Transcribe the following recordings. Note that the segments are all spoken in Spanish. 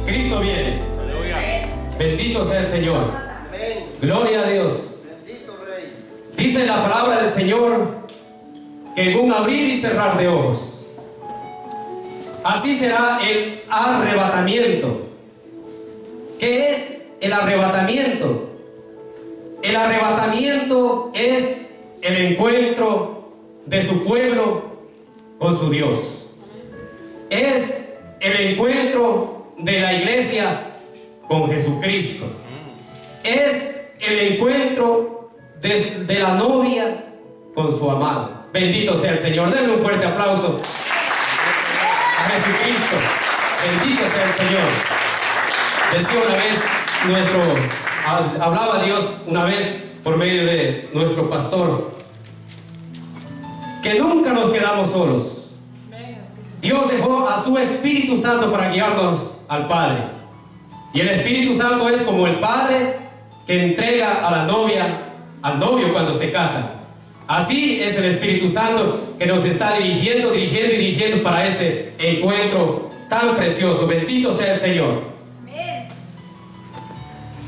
Cristo viene. Aleluya. Bendito sea el Señor. Gloria a Dios. Dice la palabra del Señor que en un abrir y cerrar de ojos, así será el arrebatamiento. ¿Qué es el arrebatamiento? El arrebatamiento es el encuentro de su pueblo con su Dios. Es el encuentro de la iglesia con Jesucristo. Es el encuentro de la novia con su amado. Bendito sea el Señor. Denle un fuerte aplauso a Jesucristo. Bendito sea el Señor. Decía una vez hablaba Dios una vez por medio de nuestro pastor, que nunca nos quedamos solos. Dios dejó a su Espíritu Santo para guiarnos al Padre. Y el Espíritu Santo es como el Padre que entrega a la novia al novio cuando se casa. Así es el Espíritu Santo que nos está dirigiendo para ese encuentro tan precioso. Bendito sea el Señor.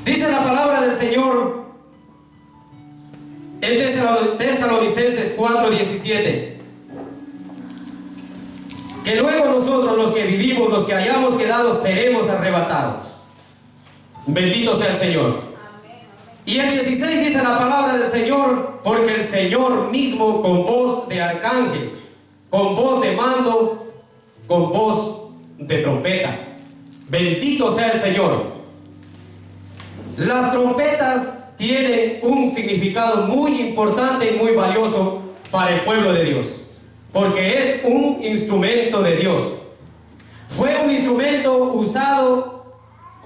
Dice la palabra del Señor en Tesalonicenses 4:17, que luego nosotros, los que vivimos, los que hayamos quedado, seremos arrebatados. Bendito sea el Señor. Y el 16 dice la palabra del Señor, porque el Señor mismo, con voz de arcángel, con voz de mando, con voz de trompeta. Bendito sea el Señor. Las trompetas tienen un significado muy importante y muy valioso para el pueblo de Dios, porque es un instrumento de Dios. Fue un instrumento usado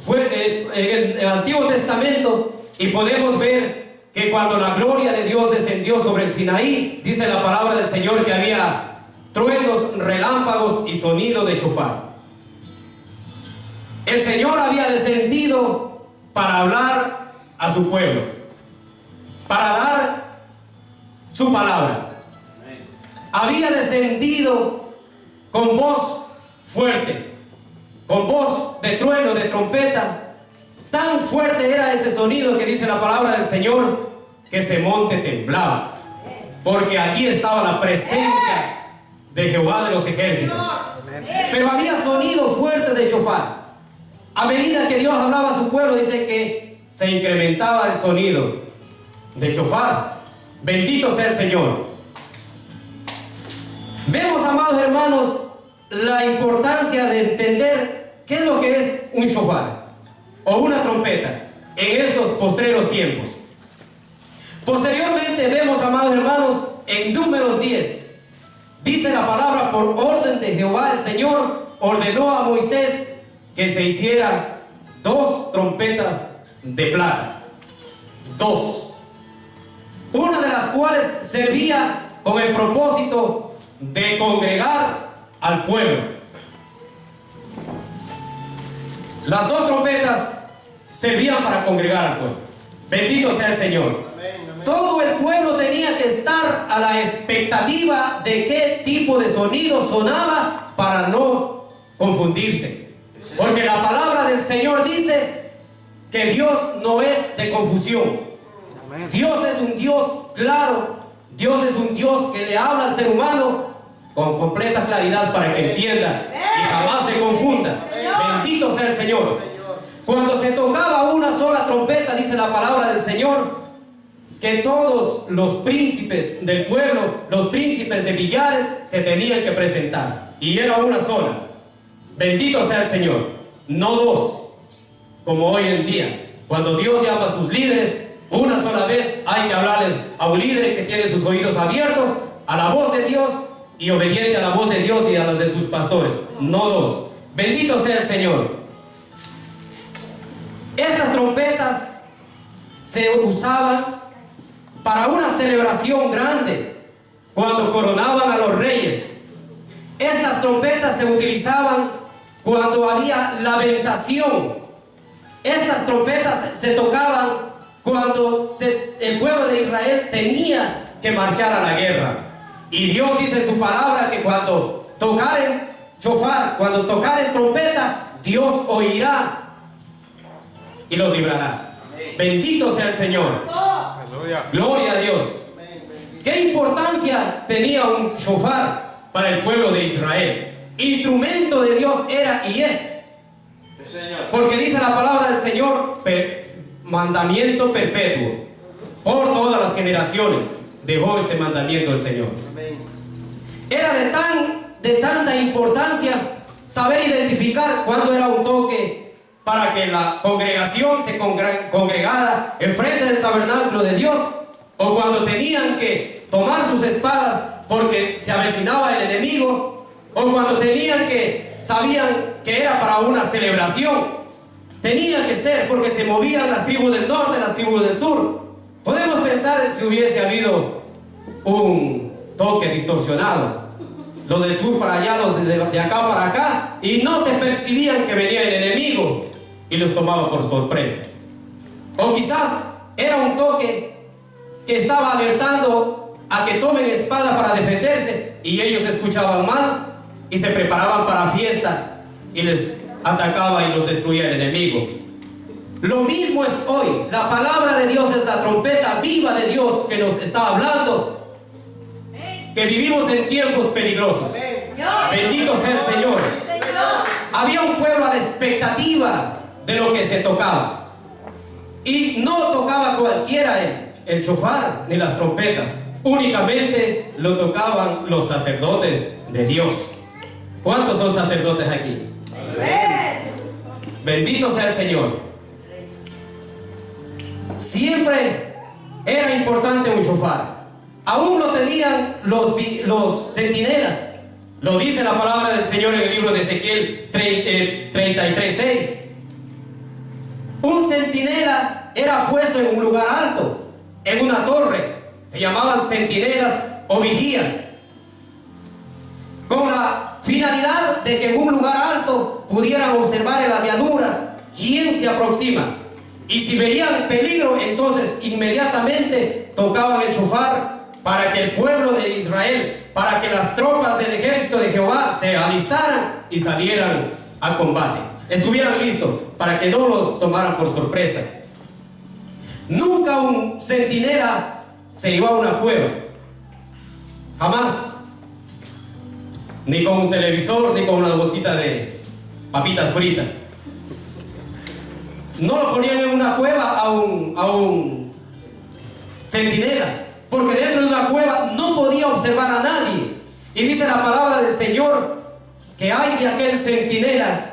en el Antiguo Testamento, y podemos ver que cuando la gloria de Dios descendió sobre el Sinaí, dice la palabra del Señor que había truenos, relámpagos y sonido de shofar. El Señor había descendido para hablar a su pueblo, para dar su palabra. Había descendido con voz fuerte, con voz de trueno, de trompeta. Tan fuerte era ese sonido que dice la palabra del Señor que ese monte temblaba, porque allí estaba la presencia de Jehová de los ejércitos. Pero había sonido fuerte de shofar. A medida que Dios hablaba a su pueblo, dice que se incrementaba el sonido de shofar. Bendito sea el Señor. Vemos, amados hermanos, la importancia de entender qué es lo que es un shofar o una trompeta en estos postreros tiempos. Posteriormente vemos, amados hermanos, en Números 10, dice la palabra: por orden de Jehová el Señor ordenó a Moisés que se hicieran 2 trompetas de plata. 2. Una de las cuales servía con el propósito de congregar al pueblo. Las 2 trompetas servían para congregar al pueblo. Bendito sea el Señor. Todo el pueblo tenía que estar a la expectativa de qué tipo de sonido sonaba para no confundirse. Porque la palabra del Señor dice que Dios no es de confusión. Dios es un Dios claro. Dios es un Dios que le habla al ser humano con completa claridad para que entienda y jamás se confunda. Bendito sea el Señor. Cuando se tocaba una sola trompeta, dice la palabra del Señor, que todos los príncipes del pueblo, los príncipes de millares, se tenían que presentar. Y era una sola. Bendito sea el Señor. No 2, como hoy en día. Cuando Dios llama a sus líderes, una sola vez hay que hablarles a un líder que tiene sus oídos abiertos a la voz de Dios y obediente a la voz de Dios y a la de sus pastores. No 2. Bendito sea el Señor. Estas trompetas se usaban para una celebración grande, cuando coronaban a los reyes. Estas trompetas se utilizaban cuando había lamentación. Estas trompetas se tocaban cuando el pueblo de Israel tenía que marchar a la guerra. Y Dios dice en su palabra que cuando tocaren shofar, cuando tocaren trompeta, quiera, Dios oirá y los librará. Bendito sea el Señor. Gloria a Dios. ¿Qué importancia tenía un shofar para el pueblo de Israel? Instrumento de Dios era y es. Porque dice la palabra del Señor, mandamiento perpetuo por todas las generaciones. Dejó ese mandamiento del Señor. Era de tanta importancia saber identificar cuándo era un toque para que la congregación se congregara enfrente del tabernáculo de Dios, o cuando tenían que tomar sus espadas porque se avecinaba el enemigo, o cuando sabían que era para una celebración. Tenía que ser porque se movían las tribus del norte, las tribus del sur. Podemos pensar si hubiese habido un toque distorsionado, los del sur para allá, los de acá para acá, y no se percibían que venía el enemigo y los tomaba por sorpresa. O quizás era un toque que estaba alertando a que tomen espada para defenderse, y ellos escuchaban mal y se preparaban para fiesta y les atacaba y los destruía el enemigo. Lo mismo es hoy. La palabra de Dios es la trompeta viva de Dios que nos está hablando, que vivimos en tiempos peligrosos. Bendito sea el Señor. Había un pueblo a la expectativa de lo que se tocaba, y no tocaba cualquiera el shofar ni las trompetas. Únicamente lo tocaban los sacerdotes de Dios. ¿Cuántos son sacerdotes aquí? Bendito sea el Señor. Siempre era importante un shofar. Aún lo tenían los centinelas. Lo dice la palabra del Señor en el libro de Ezequiel 33:6. Un centinela era puesto en un lugar alto, en una torre. Se llamaban centinelas o vigías, con la finalidad de que en un lugar alto pudieran observar en las llanuras quién se aproxima. Y si veían peligro, entonces inmediatamente tocaban el shofar para que el pueblo de Israel, para que las tropas del ejército de Jehová se alistaran y salieran a combate. Estuvieran listos para que no los tomaran por sorpresa. Nunca un centinela se iba a una cueva. Jamás. Ni con un televisor, ni con una bolsita de papitas fritas. No lo ponían en una cueva a un centinela, porque dentro de una cueva no podía observar a nadie. Y dice la palabra del Señor que hay de aquel centinela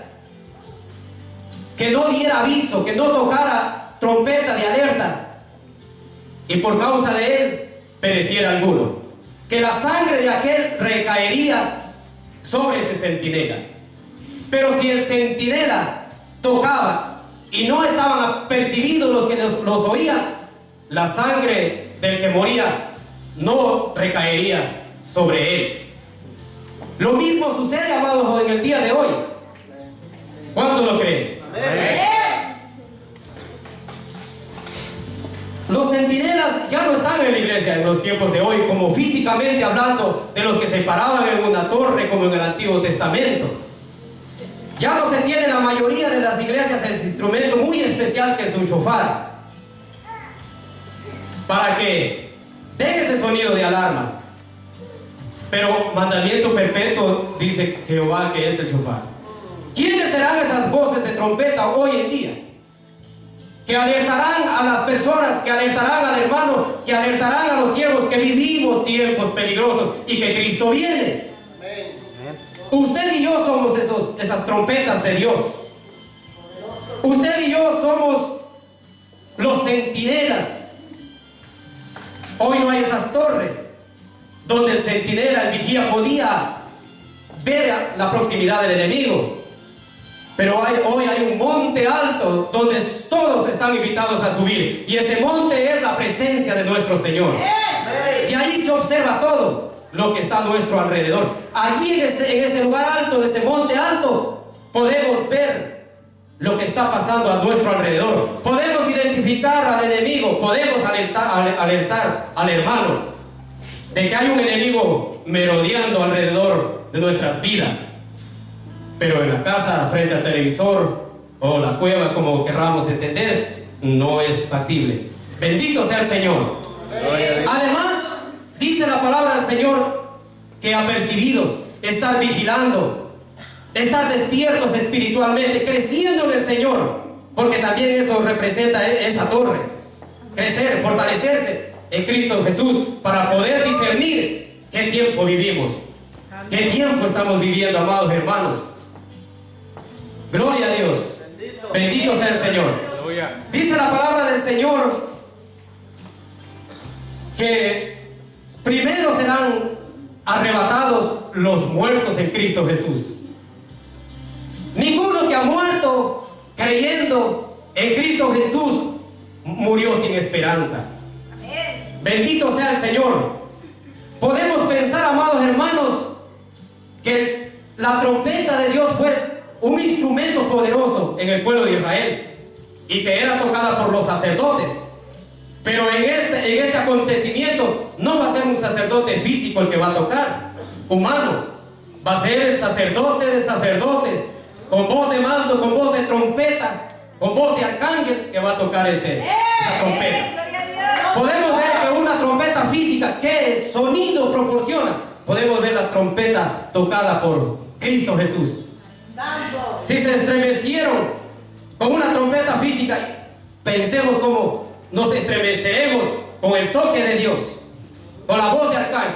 que no diera aviso, que no tocara trompeta de alerta, y por causa de él pereciera alguno. Que la sangre de aquel recaería sobre ese centinela. Pero si el centinela tocaba y no estaban apercibidos los que los oían, la sangre del que moría no recaería sobre él. Lo mismo sucede, amados, en el día de hoy. ¿Cuántos lo creen? Amén. Los centinelas ya no están en la iglesia en los tiempos de hoy, como físicamente hablando, de los que se paraban en una torre como en el Antiguo Testamento. Ya no se tiene en la mayoría de las iglesias ese instrumento muy especial que es un shofar, para que den ese sonido de alarma. Pero mandamiento perpetuo dice Jehová que es el shofar. ¿Quiénes serán esas voces de trompeta hoy en día? Que alertarán a las personas, que alertarán al hermano, que alertarán a los siervos que vivimos tiempos peligrosos y que Cristo viene. Usted y yo somos esas trompetas de Dios. Usted y yo somos los centinelas. Hoy no hay esas torres donde el centinela, el vigía, podía ver la proximidad del enemigo. Pero hoy hay un monte alto donde todos están invitados a subir. Y ese monte es la presencia de nuestro Señor. Y ahí se observa todo lo que está a nuestro alrededor. Allí en ese lugar alto, en ese monte alto, podemos ver lo que está pasando a nuestro alrededor. Podemos identificar al enemigo. Podemos alertar al hermano de que hay un enemigo merodeando alrededor de nuestras vidas. pero en la casa, frente al televisor o la cueva, como querramos entender, no es factible. Bendito sea el Señor. Además, dice la palabra del Señor que apercibidos, estar vigilando, estar despiertos espiritualmente, creciendo en el Señor, porque también eso representa esa torre, crecer, fortalecerse en Cristo Jesús para poder discernir qué tiempo vivimos, qué tiempo estamos viviendo, amados hermanos. Gloria a Dios. Bendito sea el Señor. Dice la palabra del Señor que primero serán arrebatados los muertos en Cristo Jesús. Ninguno que ha muerto creyendo en Cristo Jesús murió sin esperanza. Bendito sea el Señor. Podemos pensar, amados hermanos, que la trompeta de Dios fue un instrumento poderoso en el pueblo de Israel y que era tocada por los sacerdotes. Pero en este acontecimiento no va a ser un sacerdote físico el que va a tocar, humano. Va a ser el sacerdote de sacerdotes, con voz de mando, con voz de trompeta, con voz de arcángel, que va a tocar esa trompeta. Podemos ver que una trompeta física, ¿qué sonido proporciona? Podemos ver la trompeta tocada por Cristo Jesús. Si se estremecieron con una trompeta física, pensemos cómo nos estremeceremos con el toque de Dios, con la voz de arcángel.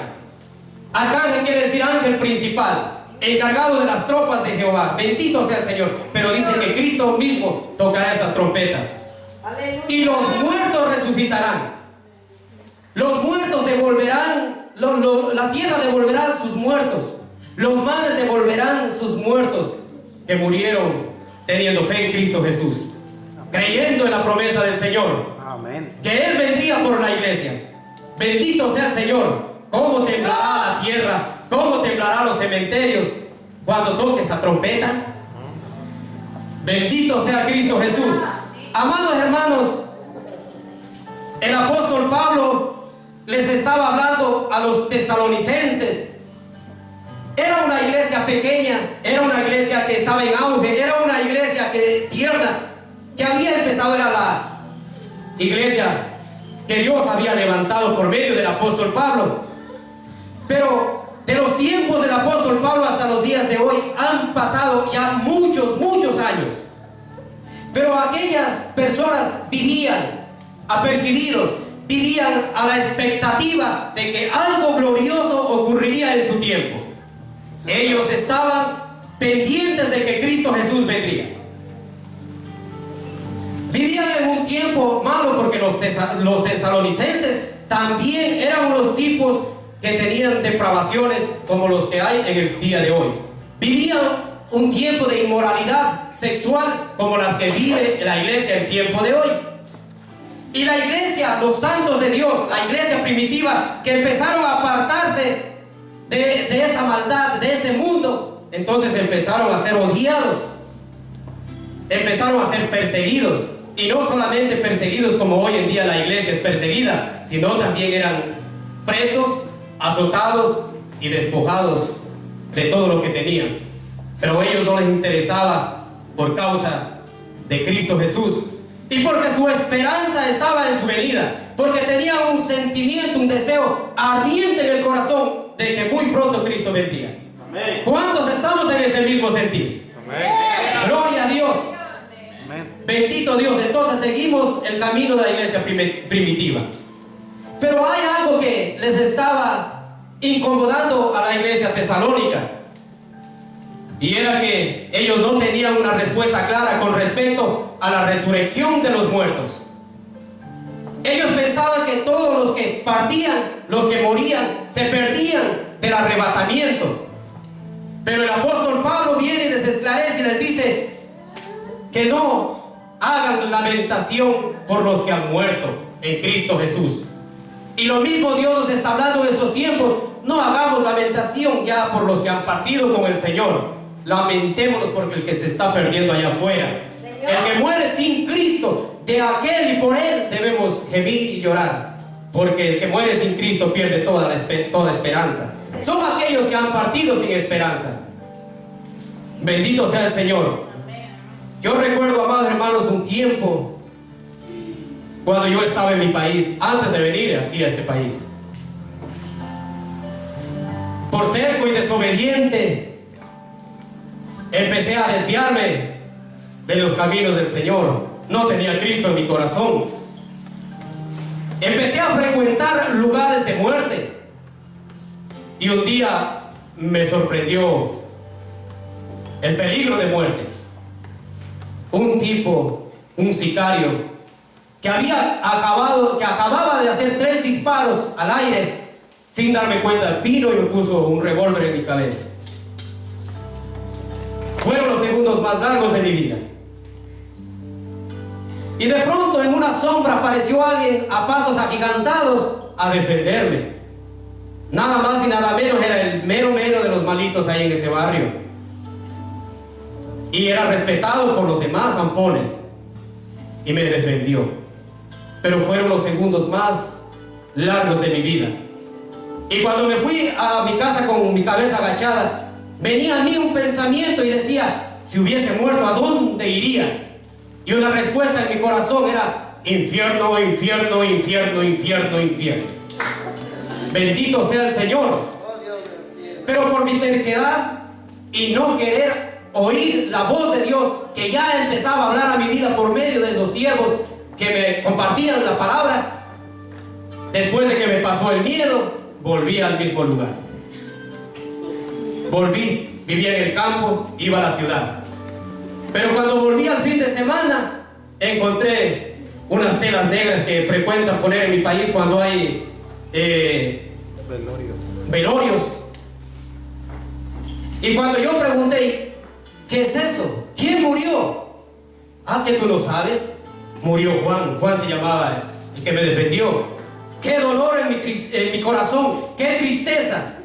Arcángel quiere decir ángel principal, encargado de las tropas de Jehová. Bendito sea el Señor. Pero dice que Cristo mismo tocará esas trompetas. Y los muertos resucitarán. Los muertos devolverán, la tierra devolverá sus muertos. Los mares devolverán sus muertos que murieron teniendo fe en Cristo Jesús, creyendo en la promesa del Señor. Amén. Que Él vendría por la iglesia. Bendito sea el Señor. ¿Cómo temblará la tierra? ¿Cómo temblarán los cementerios cuando toque esa trompeta? Bendito sea Cristo Jesús. Amados hermanos, el apóstol Pablo les estaba hablando a los tesalonicenses. Era una iglesia pequeña, era una iglesia que estaba en auge, era una iglesia tierna, que había empezado, era la iglesia que Dios había levantado por medio del apóstol Pablo. Pero de los tiempos del apóstol Pablo hasta los días de hoy han pasado ya muchos años. Pero aquellas personas vivían apercibidos, vivían a la expectativa de que algo glorioso ocurriría en su tiempo. Ellos estaban pendientes de que Cristo Jesús vendría. Vivían en un tiempo malo porque los tesalonicenses también eran unos tipos que tenían depravaciones como los que hay en el día de hoy. Vivían un tiempo de inmoralidad sexual como las que vive la iglesia en tiempo de hoy. Y la iglesia, los santos de Dios, la iglesia primitiva, que empezaron a apartarse de esa maldad, de ese mundo, entonces empezaron a ser odiados, empezaron a ser perseguidos. Y no solamente perseguidos como hoy en día la iglesia es perseguida, sino también eran presos, azotados y despojados de todo lo que tenían. Pero a ellos no les interesaba por causa de Cristo Jesús, y porque su esperanza estaba en su venida, porque tenían un sentimiento, un deseo ardiente en el corazón de que muy pronto Cristo vendría. Amén. ¿Cuántos estamos en ese mismo sentir? Amén. Gloria a Dios. Amén. Bendito Dios. Entonces seguimos el camino de la iglesia primitiva. Pero hay algo que les estaba incomodando a la iglesia tesalónica, y era que ellos no tenían una respuesta clara con respecto a la resurrección de los muertos. Ellos pensaban que todos los que partían, los que morían, se perdían del arrebatamiento. Pero el apóstol Pablo viene y les esclarece y les dice que no hagan lamentación por los que han muerto en Cristo Jesús. Y lo mismo Dios nos está hablando en estos tiempos. No hagamos lamentación ya por los que han partido con el Señor. Lamentémonos porque el que se está perdiendo allá afuera, el que muere sin Cristo, de aquel y por él debemos gemir y llorar, porque el que muere sin Cristo pierde toda esperanza. Son aquellos que han partido sin esperanza. Bendito sea el Señor. Yo recuerdo, amados hermanos, un tiempo cuando yo estaba en mi país, antes de venir aquí a este país. Por terco y desobediente, empecé a desviarme de los caminos del Señor. No tenía a Cristo en mi corazón. Empecé a frecuentar lugares de muerte. Y un día me sorprendió el peligro de muerte. Un tipo, un sicario, que acababa de hacer 3 disparos al aire, sin darme cuenta, vino y me puso un revólver en mi cabeza. Fueron los segundos más largos de mi vida. Y de pronto en una sombra apareció alguien a pasos agigantados a defenderme. Nada más y nada menos, era el mero de los malitos ahí en ese barrio. Y era respetado por los demás zampones. Y me defendió. Pero fueron los segundos más largos de mi vida. Y cuando me fui a mi casa con mi cabeza agachada, venía a mí un pensamiento y decía: si hubiese muerto, ¿a dónde iría? Y una respuesta en mi corazón era: infierno, infierno, infierno, infierno, infierno. Bendito sea el Señor. Pero por mi terquedad y no querer oír la voz de Dios, que ya empezaba a hablar a mi vida por medio de los siervos que me compartían la palabra, después de que me pasó el miedo, volví al mismo lugar. Volví, vivía en el campo, iba a la ciudad. Pero cuando volví al fin de semana, encontré unas telas negras que frecuentan poner en mi país cuando hay velorios. Y cuando yo pregunté: ¿qué es eso? ¿Quién murió? Ah, que tú lo sabes. Murió Juan. Juan se llamaba el que me defendió. Qué dolor en mi corazón, qué tristeza.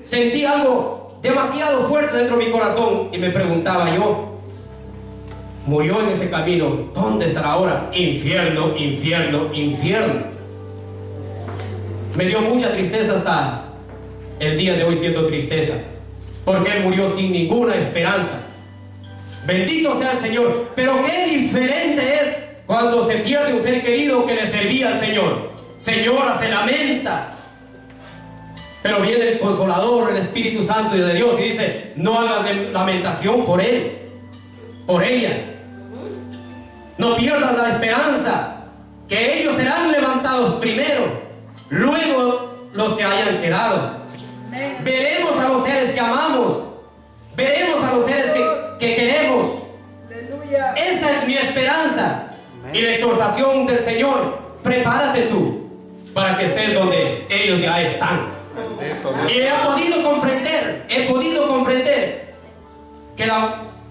Sentí algo demasiado fuerte dentro de mi corazón y me preguntaba yo: murió en ese camino, ¿dónde estará ahora? Infierno, infierno, infierno. Me dio mucha tristeza hasta el día de hoy, siento tristeza, porque él murió sin ninguna esperanza. Bendito sea el Señor. Pero qué diferente es cuando se pierde un ser querido que le servía al Señor. Se llora, se lamenta, pero viene el Consolador, el Espíritu Santo de Dios, y dice: no hagas lamentación por él, por ella. No pierdas la esperanza, que ellos serán levantados primero, luego los que hayan quedado. Veremos a los seres que amamos, veremos a los seres que queremos. Esa es mi esperanza. Y la exhortación del Señor: prepárate tú para que estés donde ellos ya están. Y he podido comprender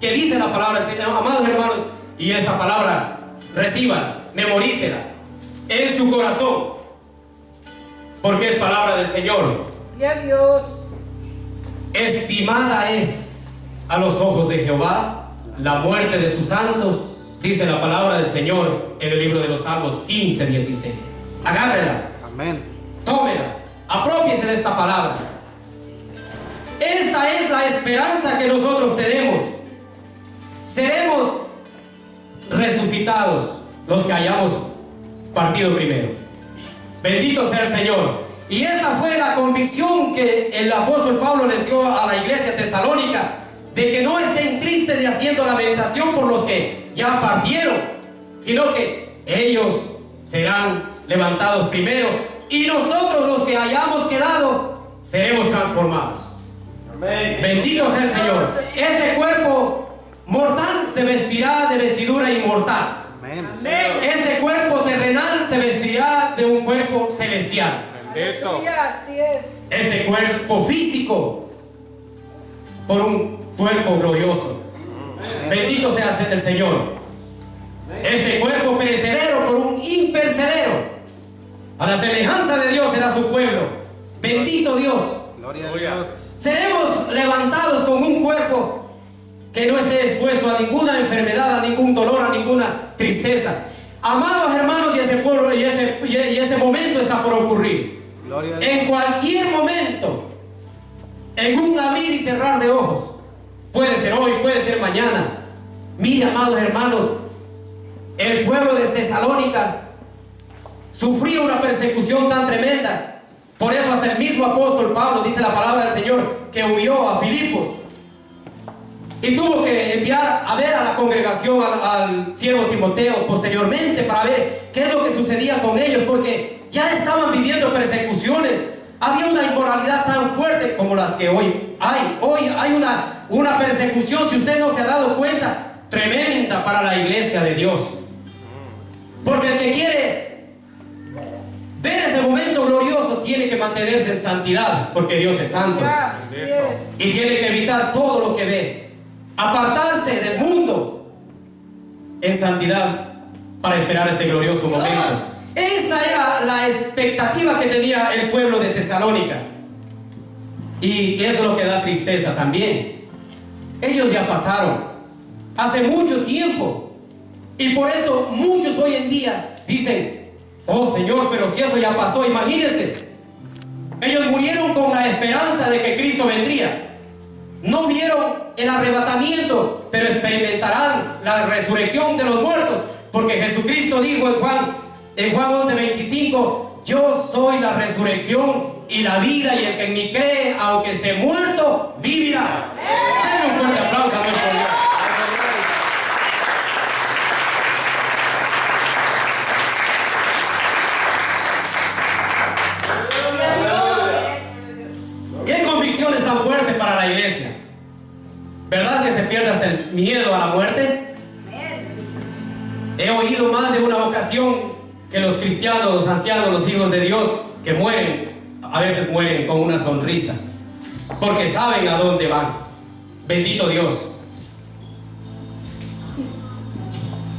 que dice la palabra del Señor. Amados hermanos, y esta palabra reciban, memorícela en su corazón, porque es palabra del Señor. Y a Dios. Estimada es a los ojos de Jehová la muerte de sus santos, dice la palabra del Señor en el libro de los Salmos 15:16. Agárrela. Amén. Tómela. Aprópiese de esta palabra. Esta es la esperanza que nosotros tenemos. Seremos resucitados los que hayamos partido primero. Bendito sea el Señor. Y esta fue la convicción que el apóstol Pablo les dio a la iglesia tesalónica, de que no estén tristes ni haciendo lamentación por los que ya partieron, sino que ellos serán levantados primero, y nosotros los que hayamos quedado seremos transformados. Amén. Bendito sea el Señor. Este cuerpo mortal se vestirá de vestidura inmortal. Amén. Este cuerpo terrenal se vestirá de un cuerpo celestial. Bendito. Así es. Este cuerpo físico por un cuerpo glorioso. Bendito sea el Señor. Este cuerpo perecedero por un imperecedero. A la semejanza de Dios será su pueblo. Bendito Dios. Gloria a Dios. Seremos levantados con un cuerpo que no esté expuesto a ninguna enfermedad, a ningún dolor, a ninguna tristeza. Amados hermanos, y ese pueblo y ese momento está por ocurrir. Gloria a Dios. En cualquier momento, en un abrir y cerrar de ojos, puede ser hoy, puede ser mañana. Mire, amados hermanos, el pueblo de Tesalónica sufría una persecución tan tremenda. Por eso hasta el mismo apóstol Pablo, dice la palabra del Señor, que huyó a Filipos y tuvo que enviar a ver a la congregación, al siervo Timoteo posteriormente, para ver qué es lo que sucedía con ellos, porque ya estaban viviendo persecuciones. Había una inmoralidad tan fuerte como las que hoy hay. Hoy hay una persecución, si usted no se ha dado cuenta, tremenda para la iglesia de Dios. Porque el que quiere ver ese momento glorioso tiene que mantenerse en santidad, porque Dios es santo. Y tiene que evitar todo lo que ve, apartarse del mundo en santidad para esperar este glorioso momento. Esa era la expectativa que tenía el pueblo de Tesalónica. Y eso es lo que da tristeza también. Ellos ya pasaron hace mucho tiempo. Y por eso muchos hoy en día dicen: oh Señor, pero si eso ya pasó, imagínense. Ellos murieron con la esperanza de que Cristo vendría. No vieron el arrebatamiento, pero experimentarán la resurrección de los muertos. Porque Jesucristo dijo en Juan 11:25: yo soy la resurrección y la vida, y el que en mí cree, aunque esté muerto, vivirá. Denle un fuerte aplauso a nuestro Dios. ¿Qué convicciones tan fuertes para la iglesia? ¿Verdad que se pierde hasta el miedo a la muerte? He oído más de una ocasión que los cristianos, los ancianos, los hijos de Dios que mueren, a veces mueren con una sonrisa, porque saben a dónde van. Bendito Dios.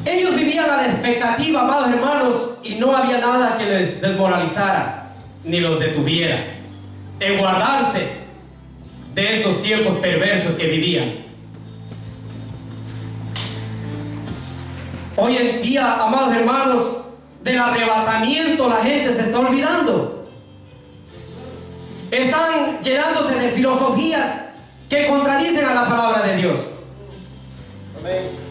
Ellos vivían a la expectativa, amados hermanos, y no había nada que les desmoralizara ni los detuviera en guardarse de esos tiempos perversos que vivían. Hoy en día, amados hermanos, del arrebatamiento la gente se está olvidando. Están llenándose de filosofías que contradicen a la palabra de Dios. Amén.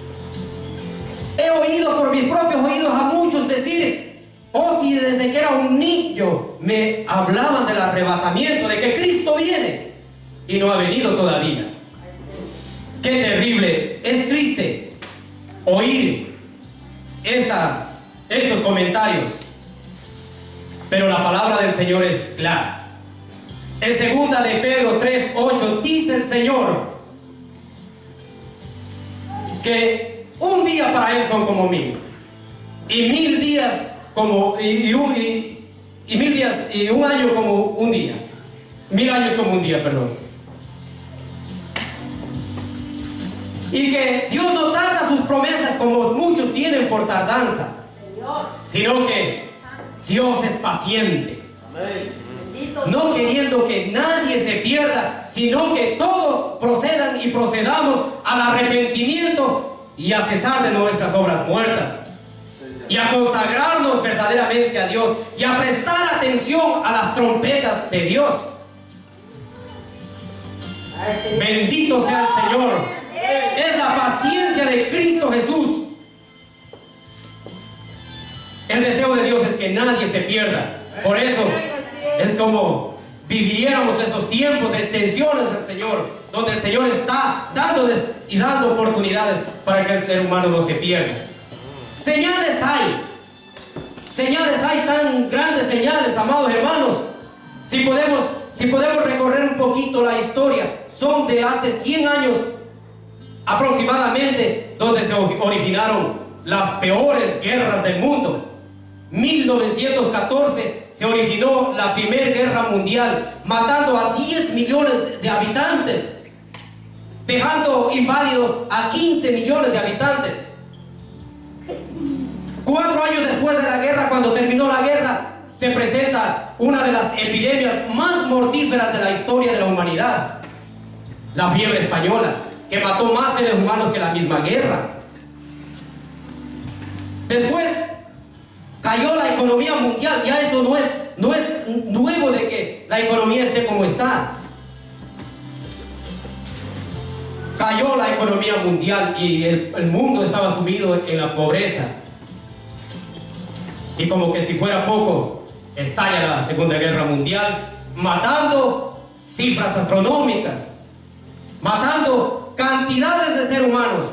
He oído por mis propios oídos a muchos decir: oh, si desde que era un niño me hablaban del arrebatamiento, de que Cristo viene, y no ha venido todavía. Qué terrible, es triste oír estos comentarios, pero la palabra del Señor es clara. En 2 de Pedro 3:8 dice el Señor que un día para Él son como 1000, y 1000 días como y 1000 días y un año como un día, 1000 años como un día, perdón. Y que Dios no tarda sus promesas como muchos tienen por tardanza, sino que Dios es paciente, no queriendo que nadie se pierda, sino que todos procedan y procedamos al arrepentimiento y a cesar de nuestras obras muertas, y a consagrarnos verdaderamente a Dios, y a prestar atención a las trompetas de Dios. Bendito sea el Señor. Es la paciencia de Cristo Jesús. El deseo de Dios es que nadie se pierda. Por eso es como viviéramos esos tiempos de extensiones del Señor, donde el Señor está dando oportunidades para que el ser humano no se pierda. Señales hay tan grandes señales, amados hermanos. Si podemos recorrer un poquito la historia, son de hace 100 años aproximadamente donde se originaron las peores guerras del mundo. 1914 se originó la Primera Guerra Mundial, matando a 10 millones de habitantes, dejando inválidos a 15 millones de habitantes. 4 años después de la guerra, cuando terminó la guerra, se presenta una de las epidemias más mortíferas de la historia de la humanidad, la fiebre española, que mató más seres humanos que la misma guerra. Después cayó la economía mundial. Ya esto no es nuevo de que la economía esté como está. cayó la economía mundial y el mundo estaba sumido en la pobreza. Y como que si fuera poco, estalla la Segunda Guerra Mundial, matando cifras astronómicas, matando cantidades de seres humanos.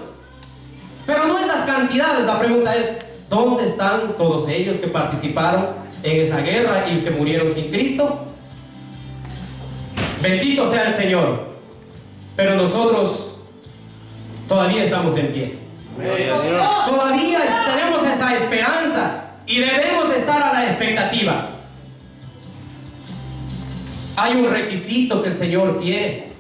Pero no es las cantidades, la pregunta es, ¿dónde están todos ellos que participaron en esa guerra y que murieron sin Cristo? Bendito sea el Señor. Pero nosotros todavía estamos en pie. Todavía tenemos esa esperanza y debemos estar a la expectativa. Hay un requisito que el Señor quiere.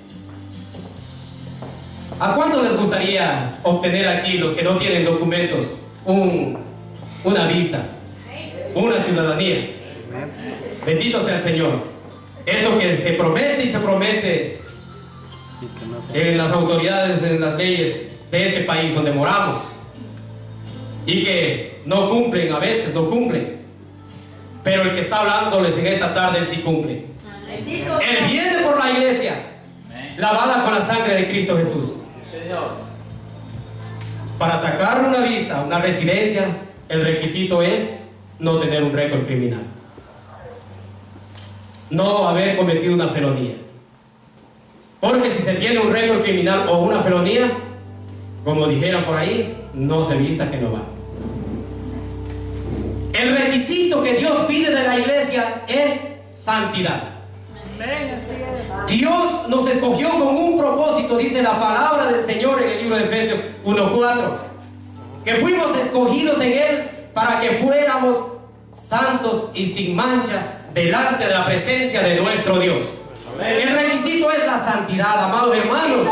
¿A cuánto les gustaría obtener aquí, los que no tienen documentos, una visa, una ciudadanía? Bendito sea el Señor. Esto que se promete y se promete en las autoridades, en las leyes de este país donde moramos, y que no cumplen, a veces no cumplen, pero el que está hablándoles en esta tarde, él sí cumple. Él viene por la iglesia, lavada con la sangre de Cristo Jesús. Para sacar una visa, una residencia, el requisito es no tener un récord criminal, no haber cometido una felonía. Porque si se tiene un récord criminal o una felonía, como dijeron por ahí, no se vista que no va. El requisito que Dios pide de la iglesia es santidad. Dios nos escogió con un propósito, dice la palabra del Señor en el libro de Efesios 1:4, que fuimos escogidos en Él para que fuéramos santos y sin mancha delante de la presencia de nuestro Dios. El requisito es la santidad, amados hermanos.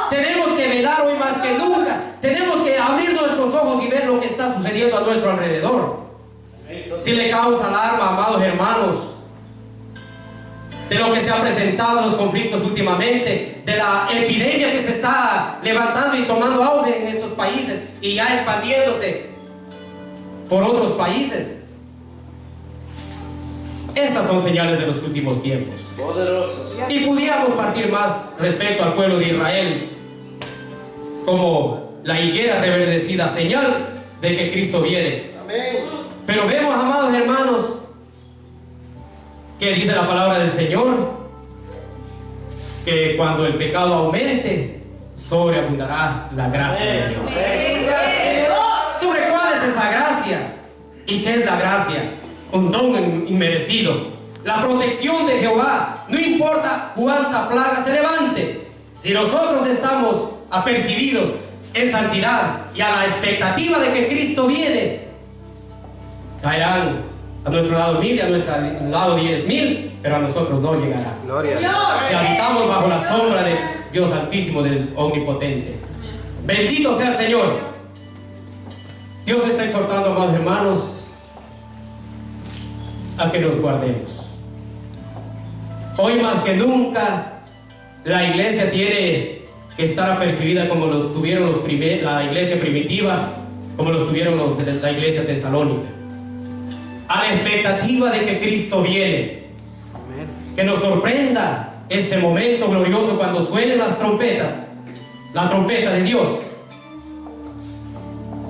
Tenemos que velar hoy más que nunca. Tenemos que abrir nuestros ojos y ver lo que está sucediendo a nuestro alrededor. Si le causa alarma, amados hermanos, de lo que se ha presentado en los conflictos últimamente, de la epidemia que se está levantando y tomando auge en estos países y ya expandiéndose por otros países. Estas son señales de los últimos tiempos. Poderosos. Y pudiéramos partir más respecto al pueblo de Israel como la higuera reverdecida, señal de que Cristo viene. Amén. Pero vemos, amados hermanos, que dice la palabra del Señor, que cuando el pecado aumente, sobreabundará la gracia de Dios. ¿Sobre cuál es esa gracia? ¿Y qué es la gracia? Un don inmerecido, la protección de Jehová. No importa cuánta plaga se levante, si nosotros estamos apercibidos en santidad y a la expectativa de que Cristo viene, caerán a nuestro lado 1000 y a nuestro lado 10,000, pero a nosotros no llegará. Gloria. Si habitamos bajo la sombra de Dios Altísimo, del Omnipotente. Bendito sea el Señor. Dios está exhortando, amados hermanos, a que nos guardemos. Hoy más que nunca la iglesia tiene que estar apercibida como lo tuvieron la iglesia primitiva, como lo tuvieron la iglesia tesalónica, a la expectativa de que Cristo viene. Que nos sorprenda ese momento glorioso cuando suenen las trompetas, la trompeta de Dios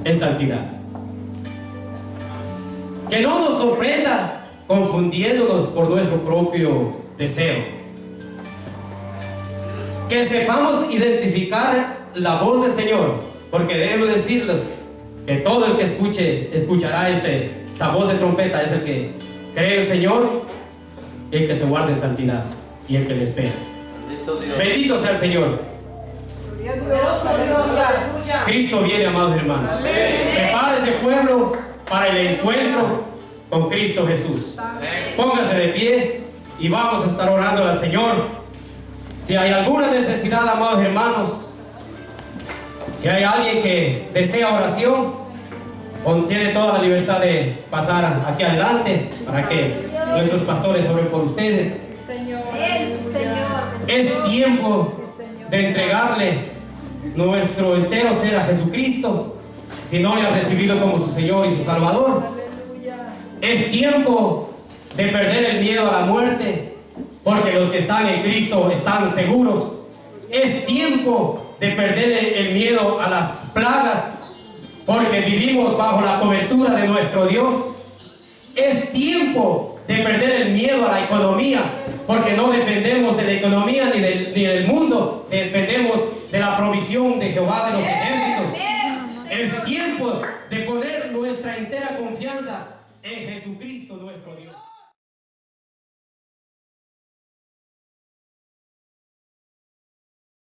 en santidad. Que no nos sorprenda confundiéndonos por nuestro propio deseo. Que sepamos identificar la voz del Señor, porque debo decirles que todo el que escuchará esa voz de trompeta es el que cree en el Señor, el que se guarda en santidad y el que le espera. Bendito sea el Señor. Cristo viene, amados hermanos. Prepara ese pueblo para el encuentro con Cristo Jesús. Póngase de pie y vamos a estar orando al Señor. Si hay alguna necesidad, amados hermanos, si hay alguien que desea oración, tiene toda la libertad de pasar aquí adelante para que nuestros pastores oren por ustedes. Es tiempo de entregarle nuestro entero ser a Jesucristo, si no le ha recibido como su Señor y su Salvador. Es tiempo de perder el miedo a la muerte, porque los que están en Cristo están seguros. Es tiempo de perder el miedo a las plagas, porque vivimos bajo la cobertura de nuestro Dios. Es tiempo de perder el miedo a la economía, porque no dependemos de la economía ni del mundo, dependemos de la provisión de Jehová de los ejércitos. Es tiempo de poner nuestra entera confianza en Jesucristo nuestro Dios.